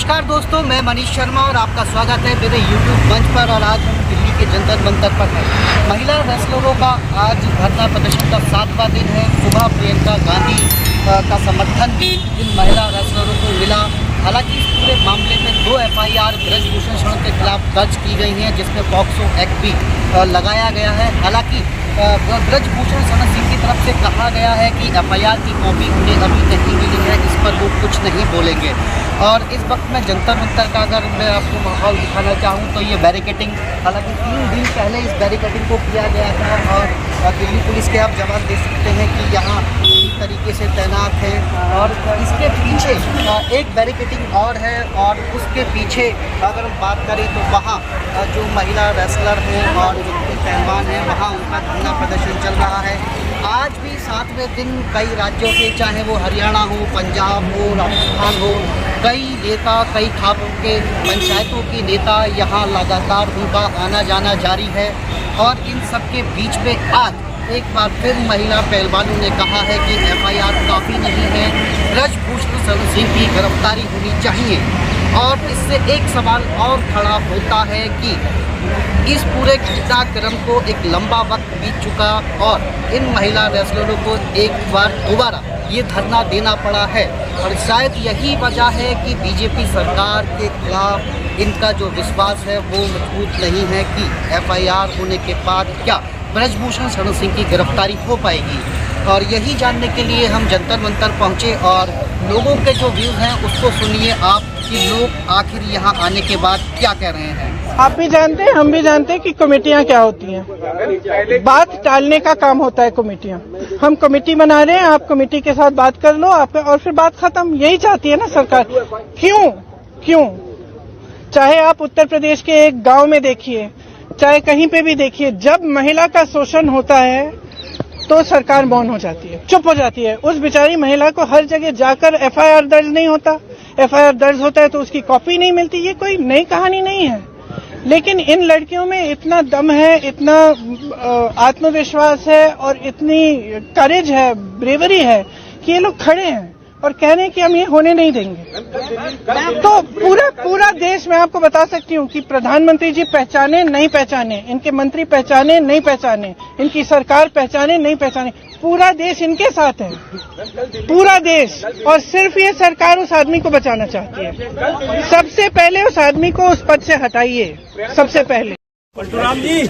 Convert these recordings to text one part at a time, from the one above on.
नमस्कार दोस्तों, मैं मनीष शर्मा और आपका स्वागत है मेरे YouTube मंच पर। और आज हम दिल्ली के जंतर मंतर पर हैं। महिला रेसलरों का आज धरना प्रदर्शन का 7वां दिन है। सुबह प्रियंका गांधी का समर्थन भी इन महिला रेसलरों को मिला। हालांकि इस पूरे मामले में 2 FIR ब्रजभूषण शरण के खिलाफ दर्ज की गई हैं, जिसमें पॉक्सो एक्ट भी लगाया गया है। हालांकि ब्रजभूषण शरण सिंह की तरफ से कहा गया है कि FIR की कॉपी उन्हें अभी नहीं मिली है, इस पर वो कुछ नहीं बोलेंगे। और इस वक्त में जंतर मंतर का अगर मैं आपको माहौल दिखाना चाहूँ तो ये बैरिकेडिंग, हालांकि 3 दिन पहले इस बैरिकेडिंग को किया गया था और दिल्ली पुलिस के आप जवाब दे सकते हैं कि यहाँ पूरी तरीके से तैनात है। और इसके पीछे एक बैरिकेडिंग और है, और उसके पीछे अगर हम बात करें तो वहाँ जो महिला रेसलर हैं और जो पहलवान हैं, वहाँ उनका धरना प्रदर्शन चल रहा है। आज भी 7वें दिन कई राज्यों के, चाहे वो हरियाणा हो, पंजाब हो, राजस्थान हो, कई नेता, कई खापों के पंचायतों के नेता यहाँ लगातार उनका आना जाना जारी है। और इन सब के बीच में आज एक बार फिर महिला पहलवानों ने कहा है कि FIR काफ़ी नहीं है, ब्रजभूषण शरण सिंह की गिरफ्तारी होनी चाहिए। और इससे एक सवाल और खड़ा होता है कि इस पूरे घटनाक्रम को एक लंबा वक्त बीत चुका और इन महिला रेसलरों को एक बार दोबारा ये धरना देना पड़ा है। और शायद यही वजह है कि बीजेपी सरकार के खिलाफ इनका जो विश्वास है वो मजबूत नहीं है कि FIR होने के बाद क्या ब्रजभूषण शरण सिंह की गिरफ्तारी हो पाएगी। और यही जानने के लिए हम जंतर मंतर पहुँचे और लोगों के जो व्यूज़ हैं उसको सुनिए आप कि लोग आखिर यहाँ आने के बाद क्या कह रहे हैं। आप भी जानते हैं, हम भी जानते हैं कि कमेटियां क्या होती हैं। बात टालने का काम होता है कमेटियां। हम कमेटी बना रहे हैं, आप कमेटी के साथ बात कर लो आप, और फिर बात खत्म। यही चाहती है ना सरकार। क्यों चाहे आप उत्तर प्रदेश के एक गांव में देखिए, चाहे कहीं पे भी देखिए, जब महिला का शोषण होता है तो सरकार मौन हो जाती है, चुप हो जाती है। उस बेचारी महिला को हर जगह जाकर FIR दर्ज नहीं होता। FIR दर्ज होता है तो उसकी कॉपी नहीं मिलती। ये कोई नई कहानी नहीं है, लेकिन इन लड़कियों में इतना दम है, इतना आत्मविश्वास है और इतनी करेज है, ब्रेवरी है कि ये लोग खड़े हैं और कह रहे हैं कि हम ये होने नहीं देंगे। तो पूरा देश, मैं आपको बता सकती हूँ कि प्रधानमंत्री जी पहचाने नहीं पहचाने, इनके मंत्री पहचाने नहीं पहचाने, इनकी सरकार पहचाने नहीं पहचाने, पूरा देश इनके साथ है, पूरा देश। और सिर्फ ये सरकार उस आदमी को बचाना चाहती है। सबसे पहले उस आदमी को उस पद से हटाइए, सबसे पहले। परशुराम जी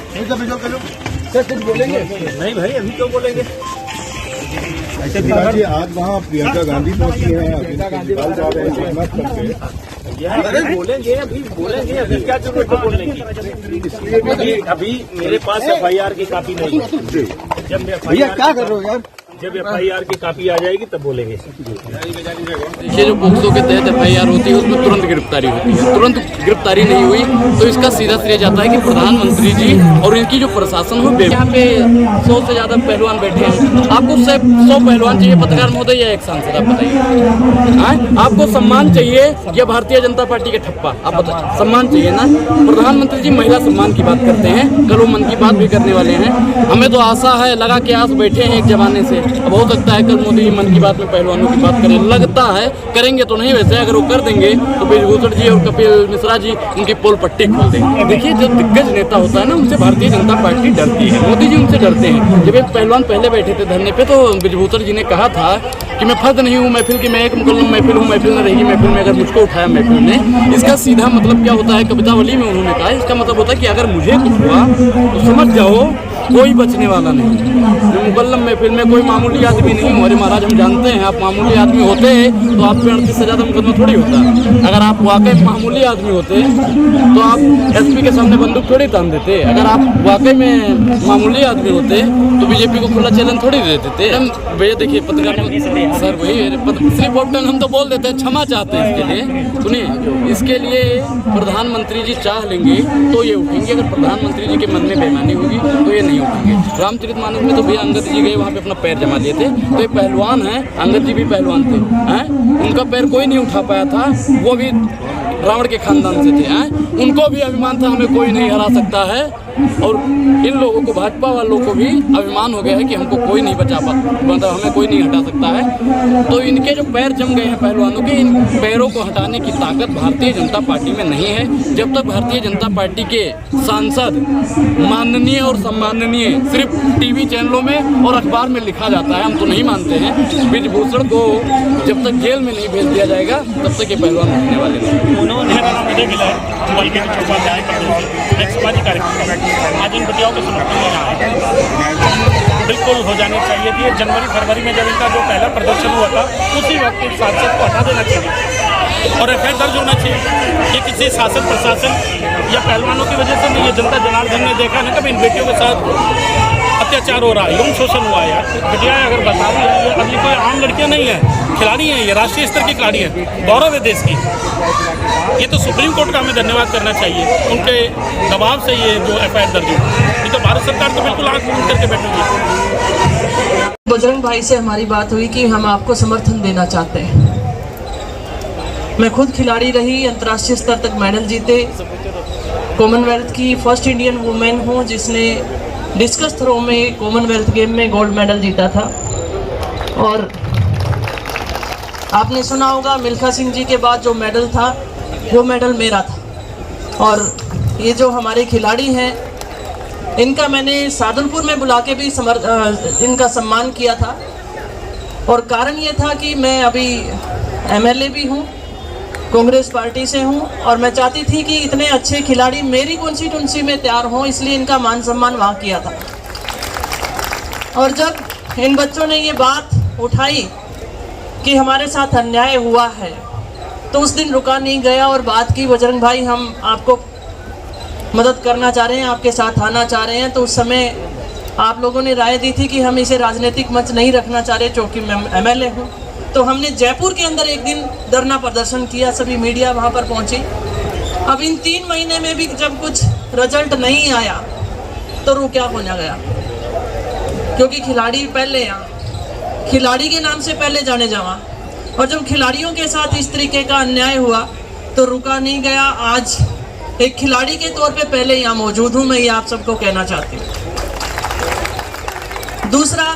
बोलेंगे नहीं भाई, अभी क्यों बोलेंगे? जी आज वहाँ प्रियंका गांधी पहुंची है, अरे बोलेंगे, अभी बोलेंगे, अभी क्या जरूरत है बोलने की? अभी मेरे पास FIR की कॉपी नहीं है। जब भैया क्या कर रहे हो यार? जब FIR की कॉपी आ जाएगी तब बोलेंगे। देखिए, जो पोक्सो के तहत FIR होती है उसमें तुरंत गिरफ्तारी होती है। तुरंत गिरफ्तारी नहीं हुई तो इसका सीधा श्रेय जाता है कि प्रधानमंत्री जी और इनकी जो प्रशासन हो। यहाँ पे 100 से ज्यादा पहलवान बैठे हैं। आपको 100 पहलवान चाहिए पत्रकार महोदय या एक सांसद? आप बताइए, आपको सम्मान चाहिए या भारतीय जनता पार्टी के ठप्पा? आप बताइए, सम्मान चाहिए ना? प्रधानमंत्री जी महिला सम्मान की बात करते हैं, कल वो मन की बात भी करने वाले हैं। हमें तो आशा है, लगा के आस बैठे हैं एक जमाने से। अब हो सकता है कल मोदी जी मन की बात में पहलवानों की बात करें, लगता है करेंगे तो नहीं। वैसे अगर वो कर देंगे तो ब्रजभूषण जी और कपिल मिश्रा जी उनकी पोल पट्टी खोल देंगे। देखिए, जो दिग्गज नेता होता है ना, उनसे भारतीय जनता पार्टी डरती है। मोदी जी उनसे डरते हैं। जब एक पहलवान पहले बैठे थे धरने पे तो ब्रजभूषण जी ने कहा था कि मैं फर्द नहीं हूँ महफिल की, मैं एक मुकल्लम महफिल हूँ, महफिल न रहेगी महफिल में अगर मुझको उठाया महफिल ने। इसका सीधा मतलब क्या होता है? कवितावली में उन्होंने कहा, इसका मतलब होता है कि अगर मुझे कुछ हुआ तो समझ जाओ कोई बचने वाला नहीं। जो मुकल्लम महफिल में कोई मामूली आदमी नहीं हूँ। अरे महाराज, हम जानते हैं आप मामूली आदमी होते तो आप पे 38 से ज़्यादा मुकदमा थोड़ी होता। अगर आप वाकई मामूली आदमी होते तो आप SP के सामने बंदूक थोड़ी तान देते। अगर आप वाकई में मामूली आदमी होते तो बीजेपी को खुला चैलेंज थोड़ी दे देते। भैया देखिए, पत्रकार सर वही श्री पोर्टल हम तो बोल देते हैं, क्षमा चाहते हैं इसके लिए। सुनिए, इसके लिए प्रधानमंत्री जी चाह लेंगे तो ये उठेंगे। अगर प्रधानमंत्री जी के मन में बेईमानी होगी तो ये नहीं उठेंगे। रामचरितमानस में तो भैया अंगद जी गए, वहाँ पे अपना पैर जमा लिए थे। तो ये पहलवान हैं, अंगद जी भी पहलवान थे, उनका पैर कोई नहीं उठा पाया था, वो भी रावण के खानदान से थे। उनको भी अभिमान था हमें कोई नहीं हरा सकता है। और इन लोगों को, भाजपा वालों को भी अभिमान हो गया है कि हमको कोई नहीं बचा पाता, मतलब हमें कोई नहीं हटा सकता है। तो इनके जो पैर जम गए हैं पहलवानों के, इन पैरों को हटाने की ताकत भारतीय जनता पार्टी में नहीं है। जब तक भारतीय जनता पार्टी के सांसद माननीय और सम्माननीय सिर्फ टीवी चैनलों में और अखबार में लिखा जाता है, हम तो नहीं मानते हैं। ब्रिजभूषण को जब तक जेल में नहीं भेज दिया जाएगा तब तक ये पहलवान उठने वाले नहीं। उन्होंने बल्कि चट्टोपाध्याय एक समाजी कार्यक्रम आज इन बटियाओं के समर्थन में आए, बिल्कुल हो जानी चाहिए थी। जनवरी फरवरी में जब इनका जो पहला प्रदर्शन हुआ था उसी वक्त इस सांसद को हटा देना चाहिए और एफआईआर दर्ज होना चाहिए। ये किसी शासन प्रशासन या पहलवानों की वजह से नहीं, ये जनता जनार्दन ने देखा ना कभी इन बेटियों के साथ अत्याचार हो रहा है, यौन शोषण हुआ है। यार बिटिया अगर बता रही है, अब ये कोई आम लड़कियां नहीं है, खिलाड़ी हैं, ये राष्ट्रीय स्तर की खिलाड़ी है, गौरव है देश की। ये तो सुप्रीम कोर्ट का हमें धन्यवाद करना चाहिए, उनके दबाव से ये जो एफआईआर दर्ज हुई। ये तो भारत सरकार तो बिल्कुल आंख बंद करके बैठेगी। बजरंग भाई से हमारी बात हुई कि हम आपको समर्थन देना चाहते हैं। मैं खुद खिलाड़ी रही, अंतर्राष्ट्रीय स्तर तक मेडल जीते, कॉमनवेल्थ की फर्स्ट इंडियन वुमेन हूँ जिसने डिस्कस थ्रो में कॉमनवेल्थ गेम में गोल्ड मेडल जीता था। और आपने सुना होगा मिल्खा सिंह जी के बाद जो मेडल था वो मेडल मेरा था। और ये जो हमारे खिलाड़ी हैं इनका मैंने सादुलपुर में बुला के भी इनका सम्मान किया था। और कारण ये था कि मैं अभी एमएलए भी हूँ, कांग्रेस पार्टी से हूँ, और मैं चाहती थी कि इतने अच्छे खिलाड़ी मेरी कॉन्स्टिट्यूंसी में तैयार हों, इसलिए इनका मान सम्मान वहाँ किया था। और जब इन बच्चों ने ये बात उठाई कि हमारे साथ अन्याय हुआ है तो उस दिन रुका नहीं गया और बात की, बजरंग भाई हम आपको मदद करना चाह रहे हैं, आपके साथ आना चाह रहे हैं। तो उस समय आप लोगों ने राय दी थी कि हम इसे राजनीतिक मंच नहीं रखना चाह रहे क्योंकि मैं एमएलए हूँ। तो हमने जयपुर के अंदर एक दिन धरना प्रदर्शन किया, सभी मीडिया वहाँ पर पहुँची। अब इन 3 महीने में भी जब कुछ रिजल्ट नहीं आया तो रू क्या होना गया, क्योंकि खिलाड़ी पहले यहाँ, खिलाड़ी के नाम से पहले जाने जावा। और जब खिलाड़ियों के साथ इस तरीके का अन्याय हुआ तो रुका नहीं गया। आज एक खिलाड़ी के तौर पे पहले यहाँ मौजूद हूँ, मैं ये आप सबको कहना चाहती हूँ। दूसरा,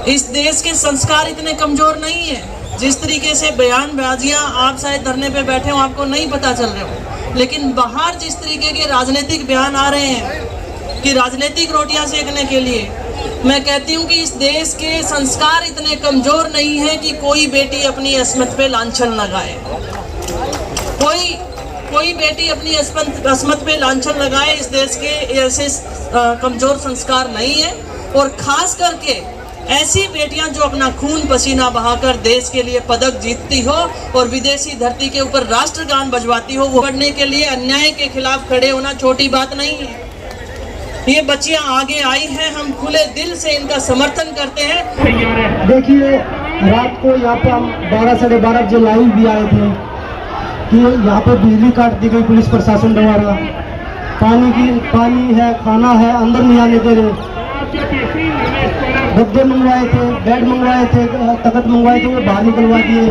इस देश के संस्कार इतने कमजोर नहीं है। जिस तरीके से बयानबाजियां, आप शायद धरने पे बैठे हो आपको नहीं पता चल रहे हो, लेकिन बाहर जिस तरीके के राजनीतिक बयान आ रहे हैं कि राजनीतिक रोटियां सेकने के लिए, मैं कहती हूं कि इस देश के संस्कार इतने कमजोर नहीं है कि कोई बेटी अपनी अस्मत पे लांछन लगाए, कोई बेटी अपनी अस्मत पे लांछन लगाए। इस देश के ऐसे कमजोर संस्कार नहीं है। और खास करके ऐसी बेटियां जो अपना खून पसीना बहाकर देश के लिए पदक जीतती हो और विदेशी धरती के ऊपर राष्ट्रगान बजवाती हो, वो बढ़ने के लिए अन्याय के खिलाफ खड़े होना छोटी बात नहीं है। ये बच्चियां आगे आई हैं, हम खुले दिल से इनका समर्थन करते हैं। देखिए, रात को यहाँ पे हम 12 साढ़े 12 बजे लाइव भी आए थे कि यहाँ पे बिजली काट दी गई पुलिस प्रशासन द्वारा, पानी है, खाना है, अंदर नहीं आने दे रहे, गद्दे मंगवाए थे, बेड मंगवाए थे, तख्त मंगवाए थे, वो बाहर निकलवा दिए।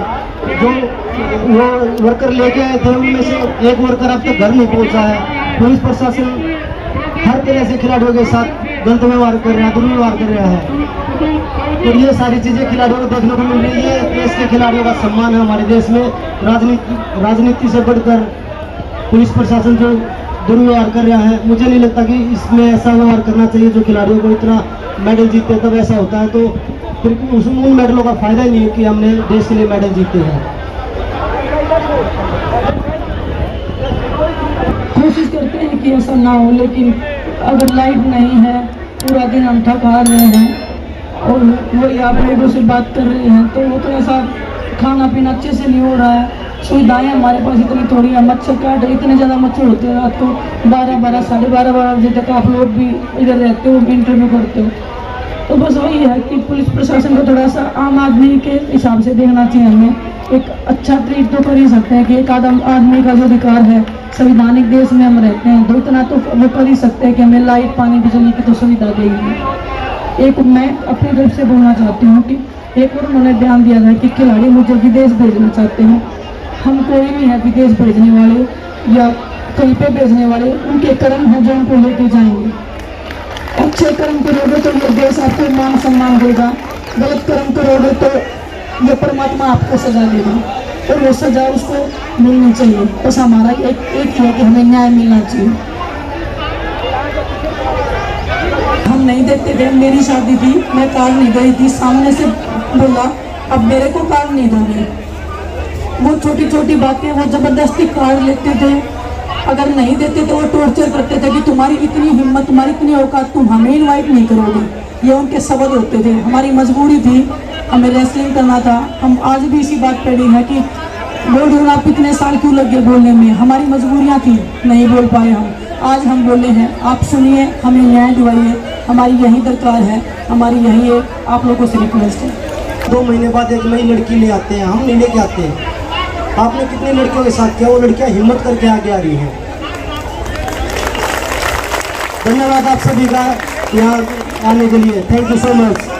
जो वो वर्कर लेके आए थे उनमें से एक वर्कर अब तक घर नहीं पहुंचा है। पुलिस प्रशासन हर तरह से खिलाड़ियों के साथ गलत व्यवहार कर रहा है, दुर्व्यवहार कर रहा है। तो ये सारी चीज़ें खिलाड़ियों को देखने को मिल रही है। देश के खिलाड़ियों का सम्मान है हमारे देश में। राजनीति से बढ़कर पुलिस प्रशासन जो दुर्व्यवहार कर रहा है, मुझे नहीं लगता कि इसमें ऐसा व्यवहार करना चाहिए। जो खिलाड़ियों को इतना मेडल जीतते हैं तब ऐसा होता है, तो फिर उन मेडलों का फायदा ही नहीं है कि हमने देश के लिए मेडल जीते हैं। कोशिश करते हैं कि ऐसा ना हो, लेकिन अगर लाइट नहीं है, पूरा दिन हम थक हार रहे हैं और वही आप लोगों से बात कर रहे हैं, तो वो तो ऐसा खाना पीना अच्छे से नहीं हो रहा है। सुविधाएं हमारे पास इतनी थोड़ी है, मच्छर काट इतने ज़्यादा मच्छर होते हैं रात को 12 साढ़े 12 बजे तक आप लोग भी इधर रहते हो, इंटरव्यू करते हो। तो बस वही है कि पुलिस प्रशासन को थोड़ा सा आम आदमी के हिसाब से देखना चाहिए। हमें एक अच्छा ट्रीट तो कर ही सकते हैं कि एक आदमी का जो अधिकार है, संविधानिक देश में हम रहते हैं, तो इतना तो वो कर ही सकते हैं कि हमें लाइट पानी बिजली की तो सुविधा देगी। एक मैं अपनी तरफ से बोलना चाहती हूँ कि एक और उन्होंने ध्यान दिया था कि खिलाड़ी मुझे विदेश भेजना चाहते हैं। हम कोई नहीं है विदेश भेजने वाले या कहीं पे भेजने वाले उनके कर्म हैं जो उनको लेके जाएंगे। अच्छे कर्म करोगे तो ये देश आपको मान सम्मान देगा, गलत कर्म करोगे तो ये परमात्मा आपको सजा देगा, और वो सजा उसको मिलनी चाहिए। बस हमारा एक ही है कि हमें न्याय मिलना चाहिए। हम नहीं देते थे, मेरी शादी थी, मैं कार नहीं गई थी, सामने से बोला अब मेरे को कार नहीं दोगे। वो छोटी छोटी बातें वो जबरदस्ती कार लेते थे, अगर नहीं देते तो वो टॉर्चर करते थे कि तुम्हारी इतनी हिम्मत, तुम्हारी इतनी औकात, तुम हमें इनवाइट नहीं करोगे। ये उनके शब्द होते थे। हमारी मजबूरी थी, हमें रेसलिंग करना था। हम आज भी इसी बात पे अड़ी है कि बोल रहे आप इतने साल क्यों लग गए बोलने में, हमारी मजबूरियाँ थी, नहीं बोल पाए हम। आज हम बोले हैं, आप सुनिए, हमें न्याय दिवाइए, हमारी यही दरकार है, हमारी यही एक आप लोगों से रिक्वेस्ट है। 2 महीने बाद एक नई लड़की ले आते हैं, हम नहीं लेके आते हैं। आपने कितनी लड़कियों के साथ किया, वो लड़कियां हिम्मत करके आगे आ रही हैं। धन्यवाद आप सभी का यहाँ आने के लिए, थैंक यू सो मच।